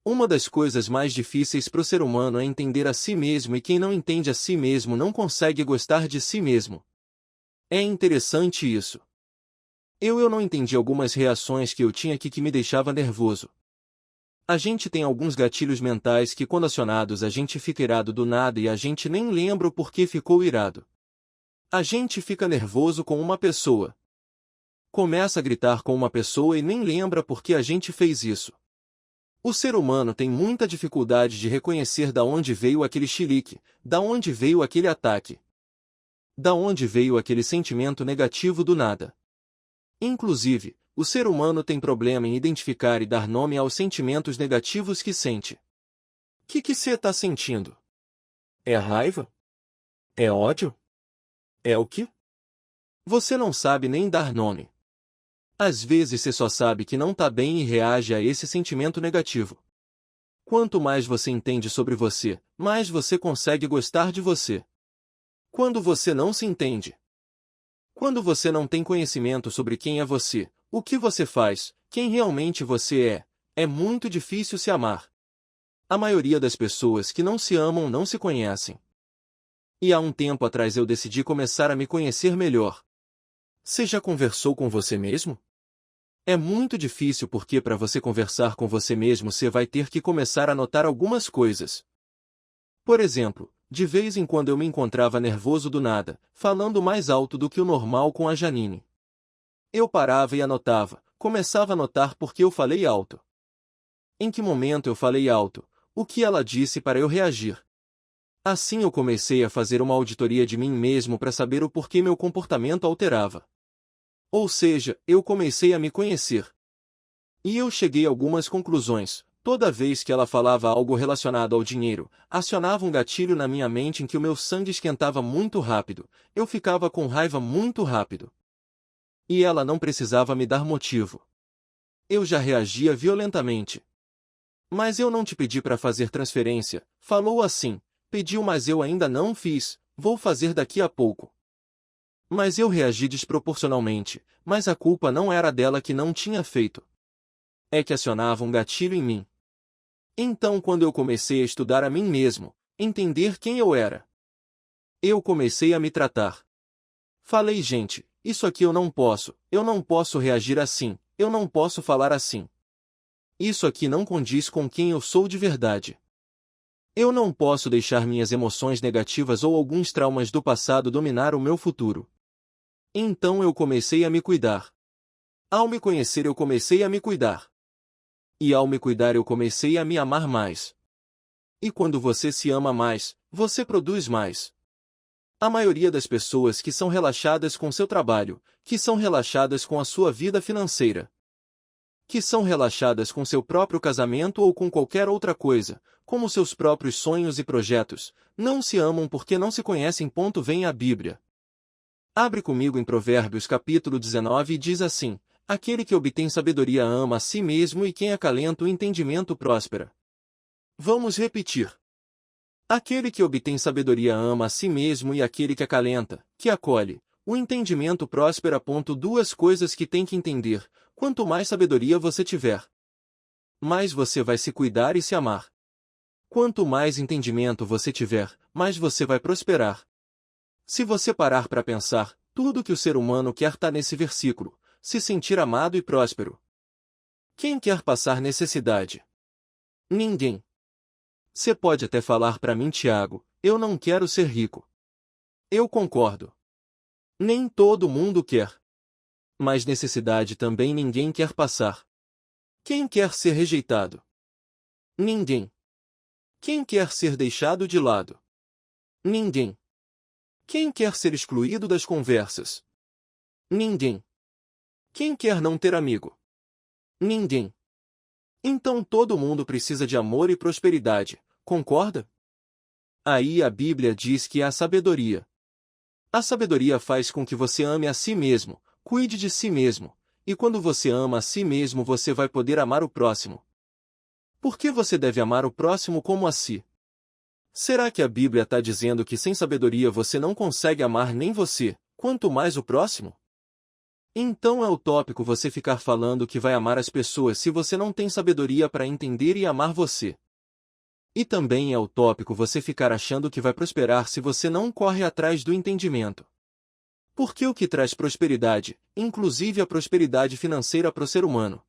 Uma das coisas mais difíceis para o ser humano é entender a si mesmo, e quem não entende a si mesmo não consegue gostar de si mesmo. É interessante isso. Eu não entendi algumas reações que eu tinha aqui que me deixava nervoso. A gente tem alguns gatilhos mentais que, quando acionados, a gente fica irado do nada e a gente nem lembra o porquê ficou irado. A gente fica nervoso com uma pessoa. Começa a gritar com uma pessoa e nem lembra por que a gente fez isso. O ser humano tem muita dificuldade de reconhecer da onde veio aquele chilique, da onde veio aquele ataque, da onde veio aquele sentimento negativo do nada. Inclusive, o ser humano tem problema em identificar e dar nome aos sentimentos negativos que sente. Que você está sentindo? É raiva? É ódio? É o quê? Você não sabe nem dar nome. Às vezes você só sabe que não está bem e reage a esse sentimento negativo. Quanto mais você entende sobre você, mais você consegue gostar de você. Quando você não se entende, quando você não tem conhecimento sobre quem é você, o que você faz, quem realmente você é muito difícil se amar. A maioria das pessoas que não se amam não se conhecem. E há um tempo atrás eu decidi começar a me conhecer melhor. Você já conversou com você mesmo? É muito difícil porque para você conversar com você mesmo você vai ter que começar a notar algumas coisas. Por exemplo, de vez em quando eu me encontrava nervoso do nada, falando mais alto do que o normal com a Janine. Eu parava e anotava, começava a notar porque eu falei alto. Em que momento eu falei alto, o que ela disse para eu reagir. Assim eu comecei a fazer uma auditoria de mim mesmo para saber o porquê meu comportamento alterava. Ou seja, eu comecei a me conhecer. E eu cheguei a algumas conclusões. Toda vez que ela falava algo relacionado ao dinheiro, acionava um gatilho na minha mente em que o meu sangue esquentava muito rápido, eu ficava com raiva muito rápido. E ela não precisava me dar motivo. Eu já reagia violentamente. Mas eu não te pedi para fazer transferência, falou assim, pediu mas eu ainda não fiz, vou fazer daqui a pouco. Mas eu reagi desproporcionalmente, mas a culpa não era dela que não tinha feito. É que acionava um gatilho em mim. Então quando eu comecei a estudar a mim mesmo, entender quem eu era, eu comecei a me tratar. Falei, gente, isso aqui eu não posso reagir assim, eu não posso falar assim. Isso aqui não condiz com quem eu sou de verdade. Eu não posso deixar minhas emoções negativas ou alguns traumas do passado dominar o meu futuro. Então eu comecei a me cuidar. Ao me conhecer eu comecei a me cuidar. E ao me cuidar eu comecei a me amar mais. E quando você se ama mais, você produz mais. A maioria das pessoas que são relaxadas com seu trabalho, que são relaxadas com a sua vida financeira, que são relaxadas com seu próprio casamento ou com qualquer outra coisa, como seus próprios sonhos e projetos, não se amam porque não se conhecem. Vem a Bíblia. Abre comigo em Provérbios capítulo 19 e diz assim: aquele que obtém sabedoria ama a si mesmo e quem acalenta o entendimento prospera. Vamos repetir. Aquele que obtém sabedoria ama a si mesmo e aquele que acalenta, que acolhe, o entendimento prospera. Duas coisas que tem que entender: quanto mais sabedoria você tiver, mais você vai se cuidar e se amar. Quanto mais entendimento você tiver, mais você vai prosperar. Se você parar para pensar, tudo que o ser humano quer está nesse versículo: se sentir amado e próspero. Quem quer passar necessidade? Ninguém. Você pode até falar para mim, Tiago, eu não quero ser rico. Eu concordo. Nem todo mundo quer. Mas necessidade também ninguém quer passar. Quem quer ser rejeitado? Ninguém. Quem quer ser deixado de lado? Ninguém. Quem quer ser excluído das conversas? Ninguém. Quem quer não ter amigo? Ninguém. Então todo mundo precisa de amor e prosperidade, concorda? Aí a Bíblia diz que há sabedoria. A sabedoria faz com que você ame a si mesmo, cuide de si mesmo, e quando você ama a si mesmo você vai poder amar o próximo. Por que você deve amar o próximo como a si? Será que a Bíblia está dizendo que sem sabedoria você não consegue amar nem você, quanto mais o próximo? Então é utópico você ficar falando que vai amar as pessoas se você não tem sabedoria para entender e amar você. E também é utópico você ficar achando que vai prosperar se você não corre atrás do entendimento. Porque o que traz prosperidade, inclusive a prosperidade financeira para o ser humano,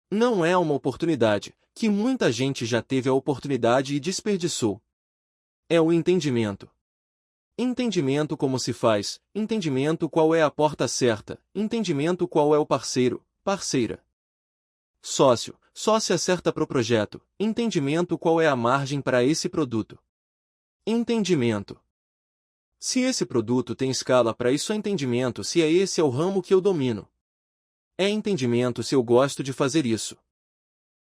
não é uma oportunidade, que muita gente já teve a oportunidade e desperdiçou. É o entendimento. Entendimento como se faz, entendimento qual é a porta certa, entendimento qual é o parceiro, parceira. Sócio, sócia certa para o projeto, entendimento qual é a margem para esse produto. Entendimento. Se esse produto tem escala para isso é entendimento se esse é o ramo que eu domino. É entendimento se eu gosto de fazer isso.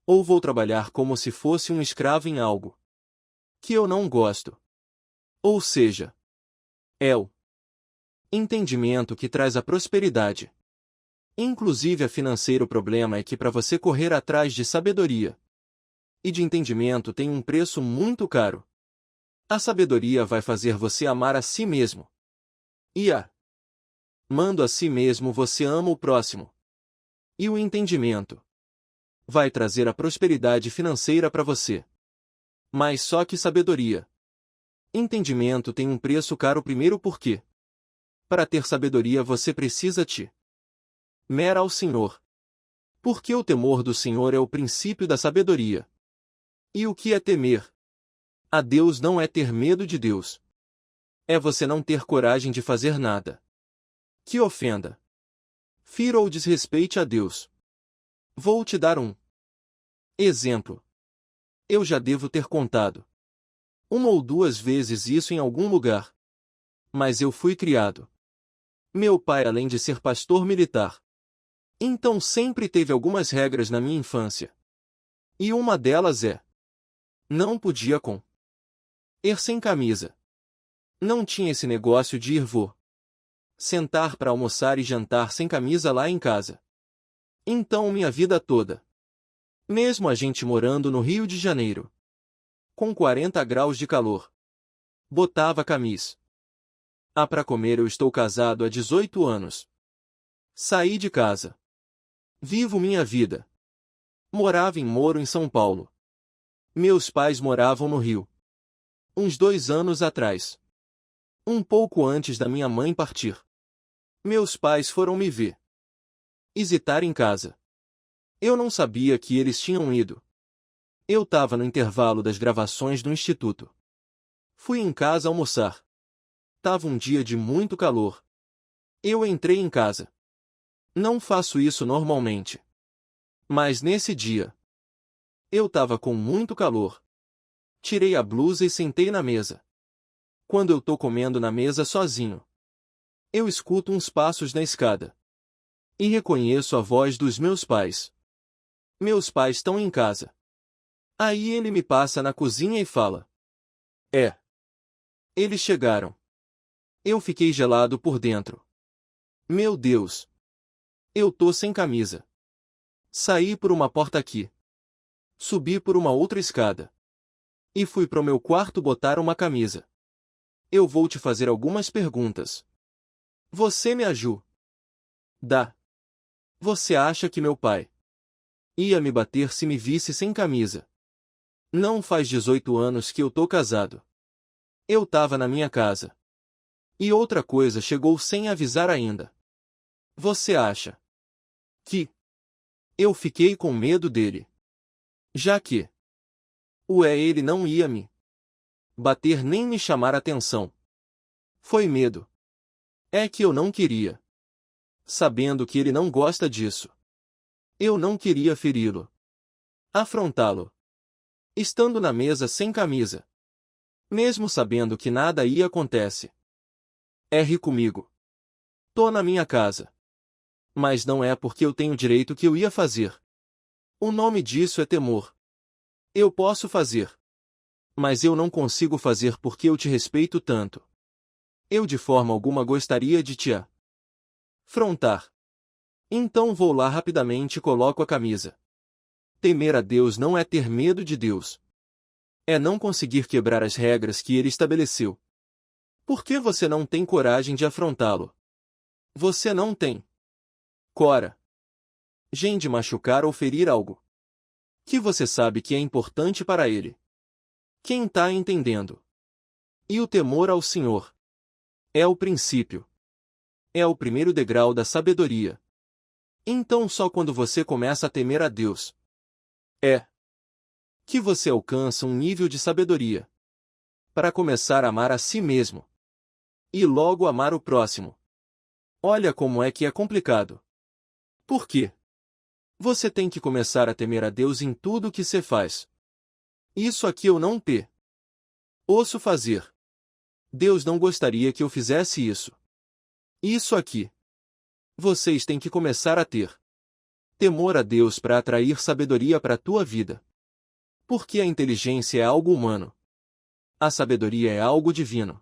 Ou vou trabalhar como se fosse um escravo em algo que eu não gosto. Ou seja, é o entendimento que traz a prosperidade. Inclusive a financeira. O problema é que para você correr atrás de sabedoria e de entendimento tem um preço muito caro. A sabedoria vai fazer você amar a si mesmo. E amando a si mesmo você ama o próximo. E o entendimento vai trazer a prosperidade financeira para você. Mas só que sabedoria. Entendimento tem um preço caro primeiro porque para ter sabedoria você precisa temer ao Senhor. Porque o temor do Senhor é o princípio da sabedoria. E o que é temer a Deus não é ter medo de Deus. É você não ter coragem de fazer nada que ofenda, fira ou desrespeite a Deus. Vou te dar um exemplo. Eu já devo ter contado uma ou duas vezes isso em algum lugar. Mas eu fui criado. Meu pai, além de ser pastor militar, então sempre teve algumas regras na minha infância. E uma delas é: não podia ir sem camisa. Não tinha esse negócio de sentar para almoçar e jantar sem camisa lá em casa. Então minha vida toda, mesmo a gente morando no Rio de Janeiro, com 40 graus de calor, botava camisa. Para comer eu estou casado há 18 anos. Saí de casa. Vivo minha vida. Morava em Moro, em São Paulo. Meus pais moravam no Rio. Uns 2 anos atrás. Um pouco antes da minha mãe partir. Meus pais foram me visitar em casa. Eu não sabia que eles tinham ido. Eu estava no intervalo das gravações do instituto. Fui em casa almoçar. Tava um dia de muito calor. Eu entrei em casa. Não faço isso normalmente. Mas nesse dia, eu tava com muito calor. Tirei a blusa e sentei na mesa. Quando eu tô comendo na mesa sozinho, eu escuto uns passos na escada. E reconheço a voz dos meus pais. Meus pais estão em casa. Aí ele me passa na cozinha e fala: eles chegaram. Eu fiquei gelado por dentro. Meu Deus! Eu tô sem camisa. Saí por uma porta aqui. Subi por uma outra escada. E fui pro meu quarto botar uma camisa. Eu vou te fazer algumas perguntas. Você me ajuda? Você acha que meu pai ia me bater se me visse sem camisa? Não faz 18 anos que eu tô casado. Eu tava na minha casa. E outra coisa chegou sem avisar ainda. Você acha que eu fiquei com medo dele? Já que ele não ia me bater nem me chamar atenção. Foi medo. É que eu não queria. Sabendo que ele não gosta disso. Eu não queria feri-lo. Afrontá-lo. Estando na mesa sem camisa. Mesmo sabendo que nada ia acontecer. Ri comigo. Tô na minha casa. Mas não é porque eu tenho direito que eu ia fazer. O nome disso é temor. Eu posso fazer. Mas eu não consigo fazer porque eu te respeito tanto. Eu de forma alguma gostaria de te afrontar. Então vou lá rapidamente e coloco a camisa. Temer a Deus não é ter medo de Deus. É não conseguir quebrar as regras que ele estabeleceu. Por que você não tem coragem de afrontá-lo? Você não tem Cora. Gente machucar ou ferir algo que você sabe que é importante para ele. Quem tá entendendo? E o temor ao Senhor é o princípio. É o primeiro degrau da sabedoria. Então só quando você começa a temer a Deus é que você alcança um nível de sabedoria para começar a amar a si mesmo e logo amar o próximo. Olha como é que é complicado. Por quê? Você tem que começar a temer a Deus em tudo o que você faz. Isso aqui eu não ouço fazer. Deus não gostaria que eu fizesse isso. Isso aqui. Vocês têm que começar a ter temor a Deus para atrair sabedoria para a tua vida. Porque a inteligência é algo humano. A sabedoria é algo divino.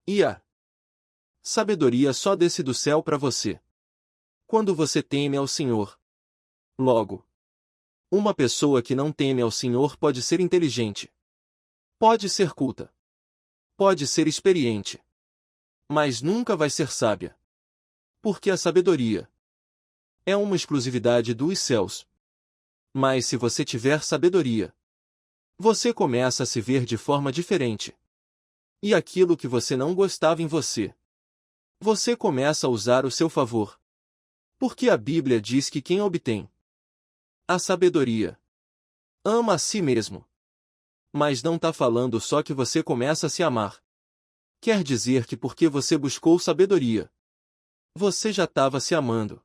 E a sabedoria só desce do céu para você quando você teme ao Senhor. Logo, uma pessoa que não teme ao Senhor pode ser inteligente, pode ser culta, pode ser experiente, mas nunca vai ser sábia. Porque a sabedoria é uma exclusividade dos céus. Mas se você tiver sabedoria, você começa a se ver de forma diferente. E aquilo que você não gostava em você, você começa a usar o seu favor. Porque a Bíblia diz que quem obtém a sabedoria ama a si mesmo. Mas não está falando só que você começa a se amar. Quer dizer que porque você buscou sabedoria, você já estava se amando.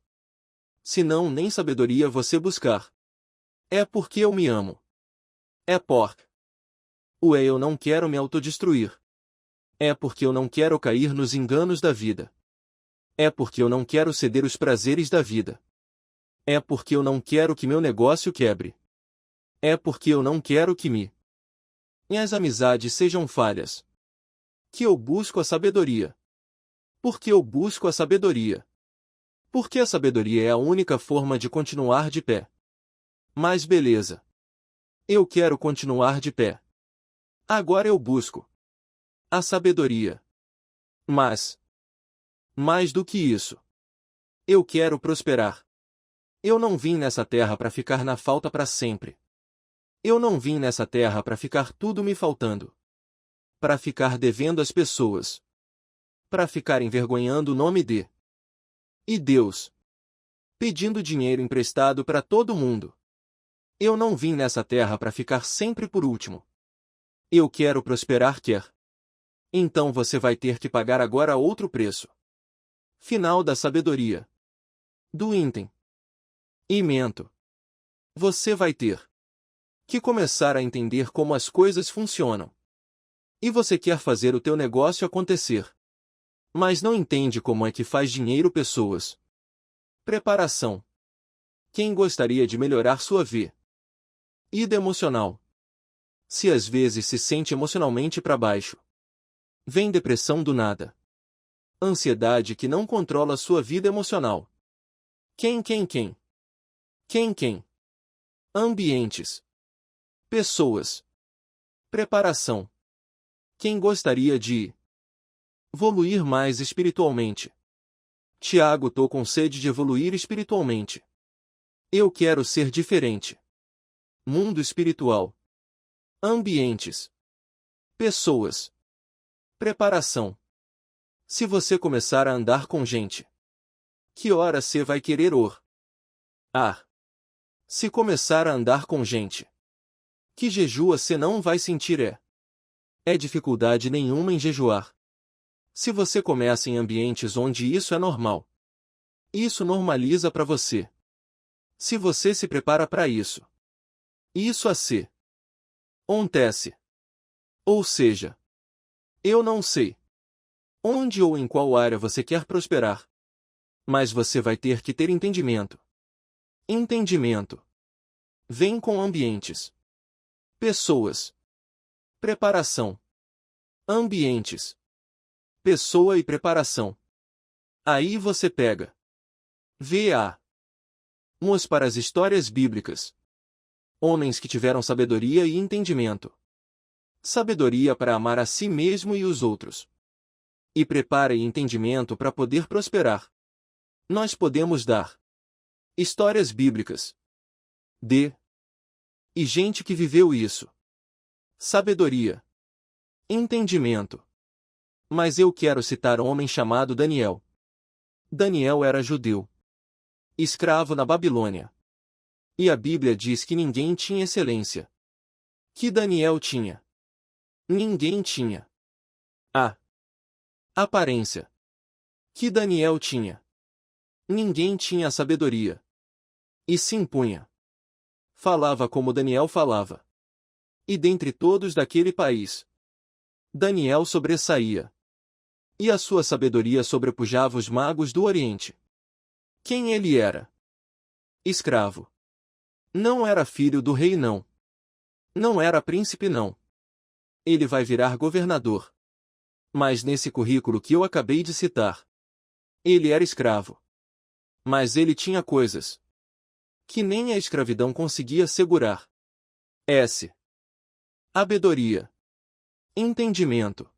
Senão nem sabedoria você buscar. É porque eu me amo. É porque eu não quero me autodestruir. É porque eu não quero cair nos enganos da vida. É porque eu não quero ceder os prazeres da vida. É porque eu não quero que meu negócio quebre. É porque eu não quero que minhas amizades sejam falhas. Que eu busco a sabedoria. Porque eu busco a sabedoria. Porque a sabedoria é a única forma de continuar de pé. Mas beleza. Eu quero continuar de pé. Agora eu busco a sabedoria. Mas, mais do que isso, eu quero prosperar. Eu não vim nessa terra para ficar na falta para sempre. Eu não vim nessa terra para ficar tudo me faltando. Para ficar devendo às pessoas. Para ficar envergonhando o nome e Deus. Pedindo dinheiro emprestado para todo mundo. Eu não vim nessa terra para ficar sempre por último. Eu quero prosperar, quer? Então você vai ter que pagar agora outro preço. Final da sabedoria. Do entendimento. Você vai ter que começar a entender como as coisas funcionam. E você quer fazer o teu negócio acontecer. Mas não entende como é que faz dinheiro pessoas. Preparação. Quem gostaria de melhorar sua vida emocional? Se às vezes se sente emocionalmente para baixo. Vem depressão do nada. Ansiedade que não controla sua vida emocional. Quem? Ambientes. Pessoas. Preparação. Quem gostaria de evoluir mais espiritualmente? Tiago, tô com sede de evoluir espiritualmente. Eu quero ser diferente. Mundo espiritual. Ambientes. Pessoas. Preparação. Se você começar a andar com gente, que hora você vai querer se começar a andar com gente que jejua, você não vai sentir dificuldade nenhuma em jejuar. Se você começa em ambientes onde isso é normal, isso normaliza para você. Se você se prepara para isso acontece. Ou seja, eu não sei onde ou em qual área você quer prosperar, mas você vai ter que ter entendimento. Entendimento vem com ambientes. Pessoas. Preparação. Ambientes. Pessoa e preparação. Aí você pega. Vamos para as histórias bíblicas. Homens que tiveram sabedoria e entendimento. Sabedoria para amar a si mesmo e os outros. E prepara e entendimento para poder prosperar. Nós podemos dar histórias bíblicas de e gente que viveu isso. Sabedoria. Entendimento. Mas eu quero citar um homem chamado Daniel. Daniel era judeu, escravo na Babilônia. E a Bíblia diz que ninguém tinha excelência que Daniel tinha. Ninguém tinha a aparência que Daniel tinha. Ninguém tinha a sabedoria. E se impunha. Falava como Daniel falava. E dentre todos daquele país, Daniel sobressaía. E a sua sabedoria sobrepujava os magos do Oriente. Quem ele era? Escravo. Não era filho do rei, não. Não era príncipe, não. Ele vai virar governador. Mas nesse currículo que eu acabei de citar, ele era escravo. Mas ele tinha coisas que nem a escravidão conseguia segurar. Sabedoria. Entendimento.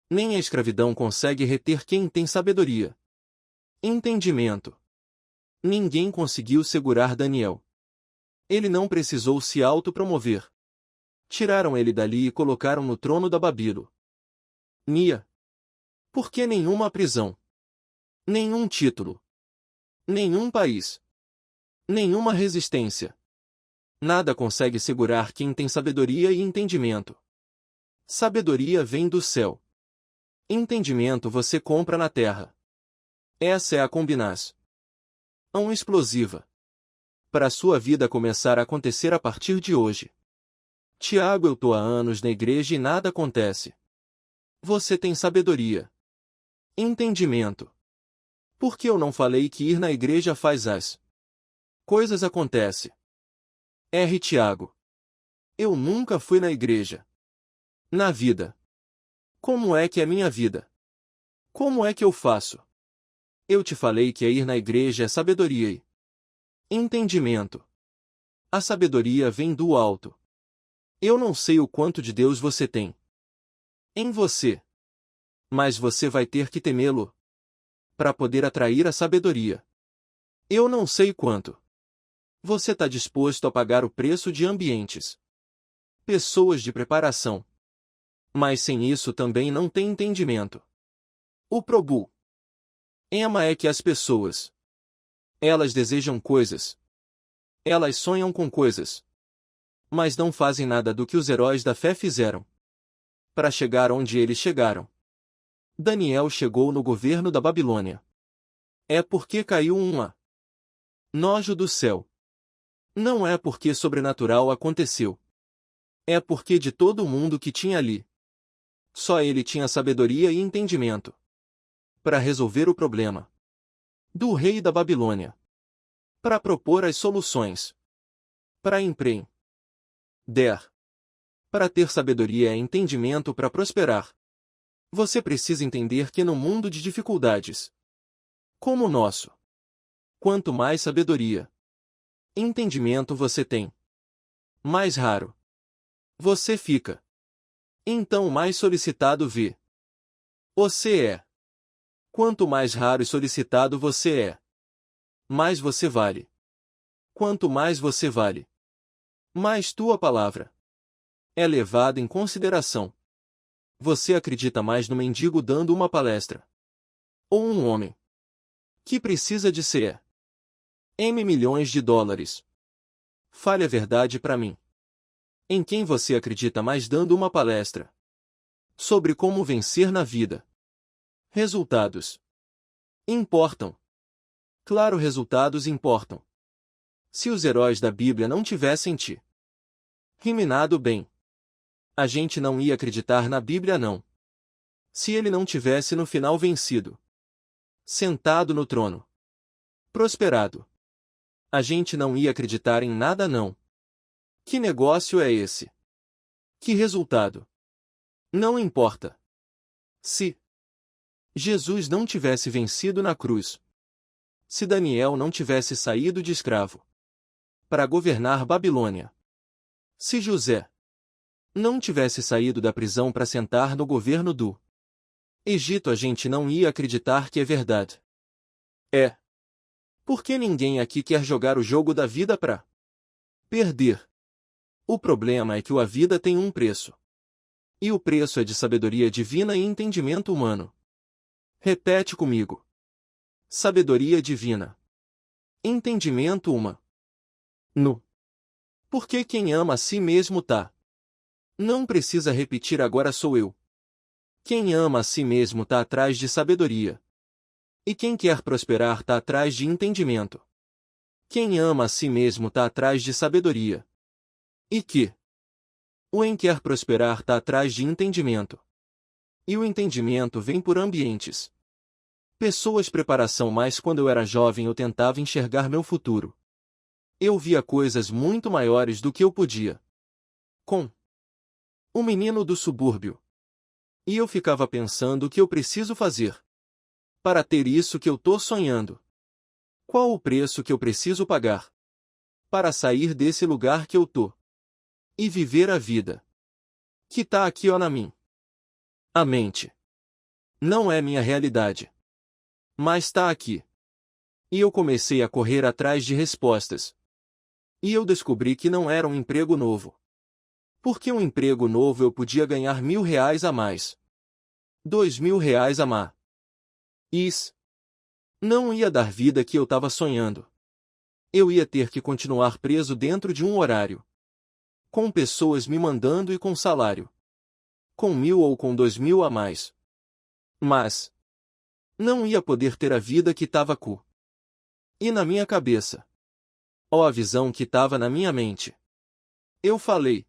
Nem a escravidão consegue reter quem tem sabedoria. Entendimento. Ninguém conseguiu segurar Daniel. Ele não precisou se autopromover. Tiraram ele dali e colocaram no trono da Babilônia. Por que nenhuma prisão? Nenhum título. Nenhum país. Nenhuma resistência. Nada consegue segurar quem tem sabedoria e entendimento. Sabedoria vem do céu. Entendimento você compra na terra. Essa é a combinação explosiva para a sua vida começar a acontecer a partir de hoje. Tiago, eu tô há anos na igreja e nada acontece. Você tem sabedoria. Entendimento. Por que eu não falei que ir na igreja faz as coisas acontecem? Tiago. Eu nunca fui na igreja. Na vida. Como é que é minha vida? Como é que eu faço? Eu te falei que ir na igreja é sabedoria e entendimento. A sabedoria vem do alto. Eu não sei o quanto de Deus você tem em você. Mas você vai ter que temê-lo para poder atrair a sabedoria. Eu não sei quanto você está disposto a pagar o preço de ambientes, pessoas de preparação. Mas sem isso também não tem entendimento. O problema é que as pessoas, elas desejam coisas. Elas sonham com coisas. Mas não fazem nada do que os heróis da fé fizeram para chegar onde eles chegaram. Daniel chegou no governo da Babilônia. É porque caiu nojo do céu. Não é porque sobrenatural aconteceu. É porque de todo mundo que tinha ali, só ele tinha sabedoria e entendimento para resolver o problema do rei da Babilônia, para propor as soluções, para empreender, para ter sabedoria e entendimento para prosperar. Você precisa entender que no mundo de dificuldades como o nosso, quanto mais sabedoria, entendimento você tem, mais raro você fica. Então mais solicitado você é. Quanto mais raro e solicitado você é, mais você vale. Quanto mais você vale, mais tua palavra é levada em consideração. Você acredita mais no mendigo dando uma palestra ou um homem que precisa de milhões de dólares? Fale a verdade para mim. Em quem você acredita mais dando uma palestra sobre como vencer na vida? Resultados importam. Claro, resultados importam. Se os heróis da Bíblia não tivessem terminado bem, a gente não ia acreditar na Bíblia, não. Se ele não tivesse no final vencido, sentado no trono, prosperado, a gente não ia acreditar em nada, não. Que negócio é esse? Que resultado? Não importa. Se Jesus não tivesse vencido na cruz, se Daniel não tivesse saído de escravo para governar Babilônia, se José não tivesse saído da prisão para sentar no governo do Egito, a gente não ia acreditar que é verdade. Por que ninguém aqui quer jogar o jogo da vida pra perder? O problema é que a vida tem um preço. E o preço é de sabedoria divina e entendimento humano. Repete comigo. Sabedoria divina. Entendimento humano. Porque quem ama a si mesmo tá. Não precisa repetir, agora sou eu. Quem ama a si mesmo tá atrás de sabedoria. E quem quer prosperar tá atrás de entendimento. Quem ama a si mesmo tá atrás de sabedoria. E quem quer prosperar tá atrás de entendimento. E o entendimento vem por ambientes. Pessoas, preparação. Mas quando eu era jovem eu tentava enxergar meu futuro. Eu via coisas muito maiores do que eu podia. Com o menino do subúrbio. E eu ficava pensando o que eu preciso fazer para ter isso que eu tô sonhando. Qual o preço que eu preciso pagar para sair desse lugar que eu tô e viver a vida que tá aqui na mim. A mente não é minha realidade, mas tá aqui. E eu comecei a correr atrás de respostas. E eu descobri que não era um emprego novo. Porque um emprego novo eu podia ganhar R$ 1.000 a mais. R$ 2.000 a mais. Isso não ia dar vida que eu estava sonhando. Eu ia ter que continuar preso dentro de um horário. Com pessoas me mandando e com salário. Com 1.000 ou com 2.000 a mais. Mas não ia poder ter a vida que estava e na minha cabeça. Ó, a visão que estava na minha mente. Eu falei.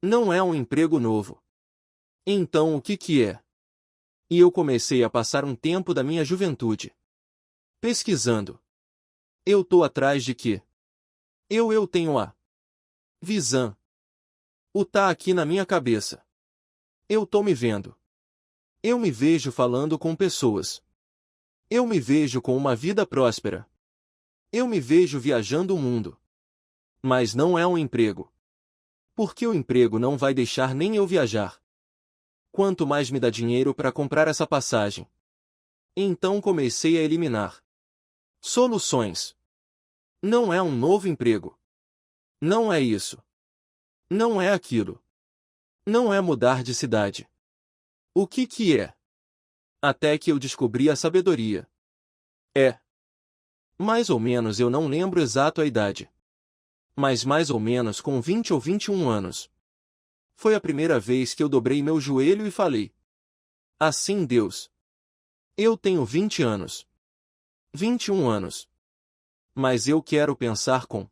Não é um emprego novo. Então o que é? E eu comecei a passar um tempo da minha juventude pesquisando. Eu tô atrás de quê? Eu tenho a visão. O tá aqui na minha cabeça. Eu tô me vendo. Eu me vejo falando com pessoas. Eu me vejo com uma vida próspera. Eu me vejo viajando o mundo. Mas não é um emprego. Porque o emprego não vai deixar nem eu viajar. Quanto mais me dá dinheiro para comprar essa passagem. Então comecei a eliminar soluções. Não é um novo emprego. Não é isso. Não é aquilo. Não é mudar de cidade. O que é? Até que eu descobri a sabedoria. É. Mais ou menos, eu não lembro exato a idade. Mas mais ou menos com 20 ou 21 anos. Foi a primeira vez que eu dobrei meu joelho e falei. Assim, Deus. Eu tenho 20 anos. 21 anos. Mas eu quero pensar com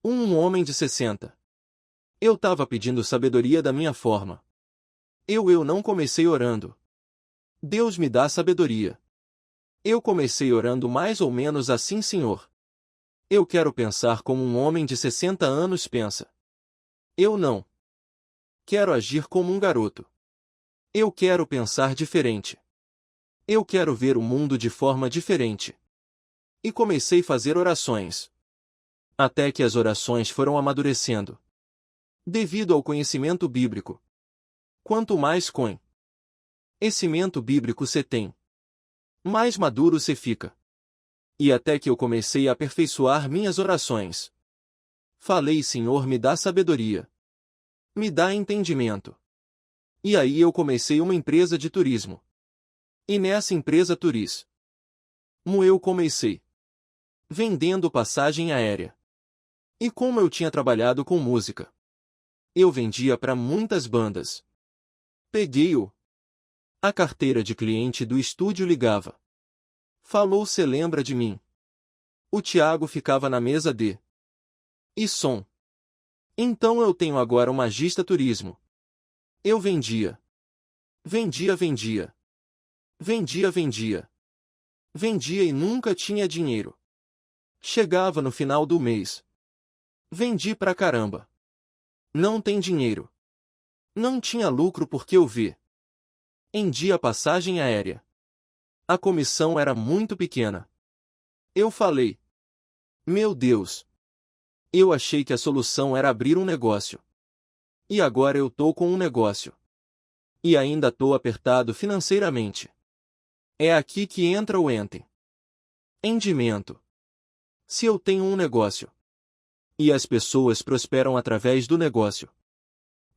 um homem de 60. Eu estava pedindo sabedoria da minha forma. Eu não comecei orando. Deus me dá sabedoria. Eu comecei orando mais ou menos assim, Senhor. Eu quero pensar como um homem de 60 anos pensa. Eu não quero agir como um garoto. Eu quero pensar diferente. Eu quero ver o mundo de forma diferente. E comecei a fazer orações. Até que as orações foram amadurecendo. Devido ao conhecimento bíblico. Quanto mais conhecimento bíblico você tem, mais maduro você fica. E até que eu comecei a aperfeiçoar minhas orações. Falei, Senhor, me dá sabedoria. Me dá entendimento. E aí eu comecei uma empresa de turismo. E nessa empresa turismo, eu comecei vendendo passagem aérea. E como eu tinha trabalhado com música, eu vendia para muitas bandas. Peguei a carteira de cliente do estúdio, ligava. Falou, cê lembra de mim? O Tiago ficava na mesa de som. Então eu tenho agora um Magista Turismo. Eu vendia. Vendia e nunca tinha dinheiro. Chegava no final do mês. Vendi pra caramba. Não tem dinheiro. Não tinha lucro porque eu vendia a passagem aérea. A comissão era muito pequena. Eu falei. Meu Deus. Eu achei que a solução era abrir um negócio. E agora eu tô com um negócio. E ainda tô apertado financeiramente. É aqui que entra o ente. Entendimento. Se eu tenho um negócio e as pessoas prosperam através do negócio,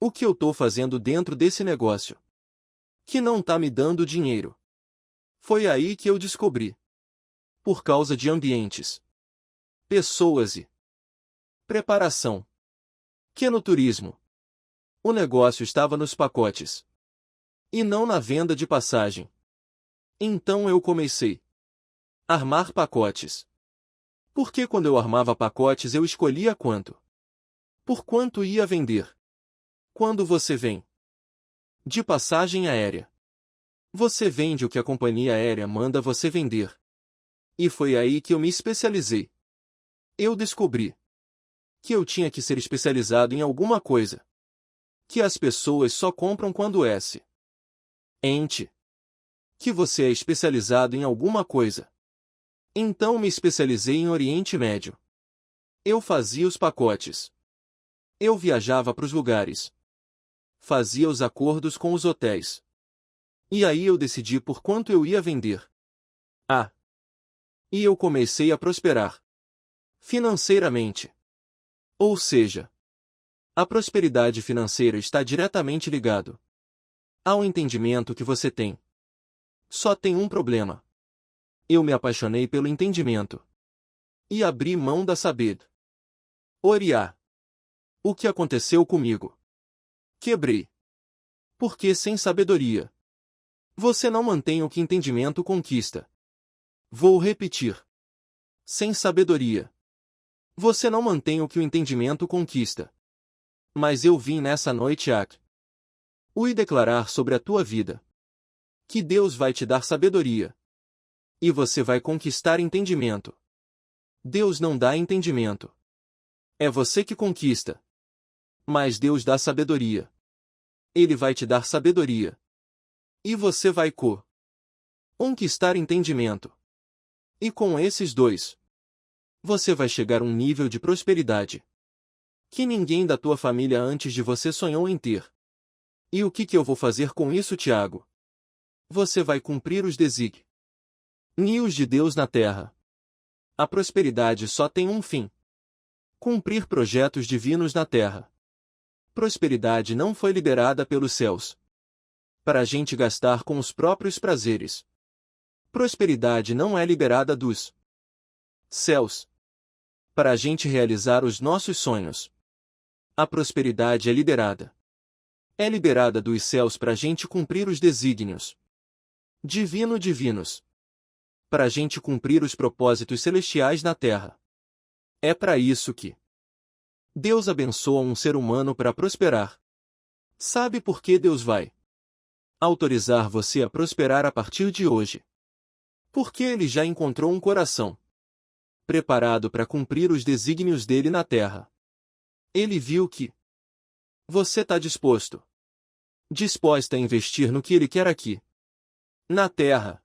o que eu estou fazendo dentro desse negócio que não está me dando dinheiro? Foi aí que eu descobri. Por causa de ambientes, pessoas e preparação. Que no turismo, o negócio estava nos pacotes e não na venda de passagem. Então eu comecei a armar pacotes. Porque quando eu armava pacotes eu escolhia quanto. Por quanto ia vender. Quando você vem de passagem aérea, você vende o que a companhia aérea manda você vender. E foi aí que eu me especializei. Eu descobri que eu tinha que ser especializado em alguma coisa que as pessoas só compram quando ente que você é especializado em alguma coisa. Então me especializei em Oriente Médio. Eu fazia os pacotes. Eu viajava para os lugares. Fazia os acordos com os hotéis. E aí eu decidi por quanto eu ia vender. E eu comecei a prosperar financeiramente. Ou seja, a prosperidade financeira está diretamente ligado ao entendimento que você tem. Só tem um problema. Eu me apaixonei pelo entendimento e abri mão da sabedoria. O que aconteceu comigo? Quebrei. Porque sem sabedoria, você não mantém o que entendimento conquista. Vou repetir. Sem sabedoria, você não mantém o que o entendimento conquista. Mas eu vim nessa noite e declarar sobre a tua vida que Deus vai te dar sabedoria. E você vai conquistar entendimento. Deus não dá entendimento. É você que conquista. Mas Deus dá sabedoria. Ele vai te dar sabedoria. E você vai conquistar entendimento. E com esses dois, você vai chegar a um nível de prosperidade que ninguém da tua família antes de você sonhou em ter. E o que eu vou fazer com isso, Tiago? Você vai cumprir os desígnios de Deus na terra. A prosperidade só tem um fim: cumprir projetos divinos na terra. Prosperidade não foi liberada pelos céus para a gente gastar com os próprios prazeres. Prosperidade não é liberada dos céus para a gente realizar os nossos sonhos. A prosperidade é liberada. É liberada dos céus para a gente cumprir os desígnios divinos. Para a gente cumprir os propósitos celestiais na terra. É para isso que Deus abençoa um ser humano para prosperar. Sabe por que Deus vai autorizar você a prosperar a partir de hoje? Porque Ele já encontrou um coração preparado para cumprir os desígnios dele na terra. Ele viu que você está disposta a investir no que Ele quer aqui na terra.